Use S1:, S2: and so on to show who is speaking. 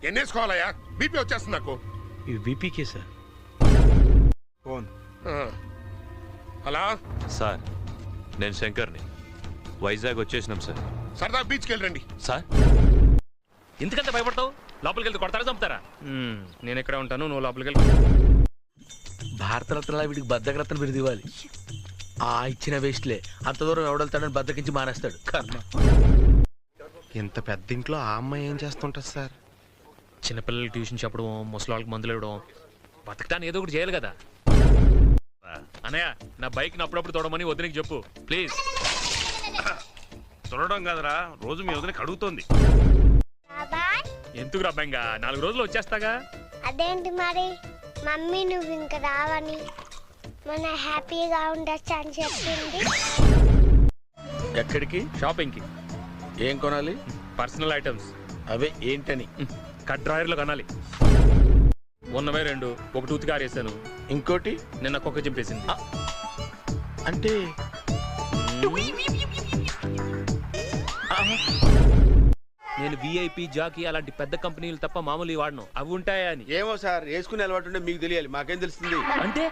S1: ఎన్నేసుకోవాలయ్యా? BP వచ్చేస్తుంది నాకు.
S2: ఈ బీపీకే సార్.
S3: ఫోన్.
S1: హలో
S4: సార్, నేను శంకర్ని. వైజాగ్ వచ్చేసినాం సార్.
S1: సరదా బీచ్కి వెళ్ళండి.
S4: సార్, ఎందుకంత భయపడతావు? లోపలికి వెళ్తే కొడతారా, చంపుతారా?
S2: నేను ఎక్కడ ఉంటాను, నువ్వు లోపలికి వెళ్ళి.
S5: భారతరత్న వీడికి బద్దకరత్న బిరుదు ఇవ్వాలి. ఆ ఇచ్చిన వేస్ట్లే, అంత దూరం ఎవడెళ్తాడని బద్దకించి మానేస్తాడు.
S3: ఇంత పెద్ద ఇంట్లో ఆ అమ్మాయి ఏం చేస్తుంటది సార్?
S2: చిన్నపిల్లలకి ట్యూషన్ చెప్పడం, ముసలి వాళ్ళకి మందులు ఇవ్వడం, బతకటాన్ని ఏదో ఒకటి చేయాలి కదా. అన్నయ్య, నా బైక్ అప్పుడప్పుడు తోడమని వదినకి చెప్పు ప్లీజ్.
S6: చూడడం కదరా, రోజు మీ వదినకి అడుగుతోంది.
S2: ఎందుకు రబ్బంగా, 4 రోజులు వచ్చేస్తాగా.
S7: అదేంటి మరి మమ్మీ నువ్వు ఇంకా రావని మన హ్యాపీగా ఉండొచ్చు అని చెప్పింది.
S5: ఎక్కడికి?
S2: షాపింగ్ కి.
S5: ఏం కొనాలి?
S2: Personal items.
S5: అవే ఏంటని?
S2: కట్ డ్రాయర్లో కొనాలి. ఉన్నవే 2, ఒకటి ఉతికి ఆరేసాను,
S5: ఇంకోటి
S2: నిన్న కుక్క చింపేసింది.
S5: అంటే
S2: నేను విఐపి, జాకీ అలాంటి పెద్ద కంపెనీలు తప్ప మామూలు వాడను. అవి ఉంటాయా అని.
S3: ఏమో సార్, వేసుకునే అలవాటు ఉంటే మీకు తెలియాలి, మాకేం తెలుస్తుంది?
S2: అంటే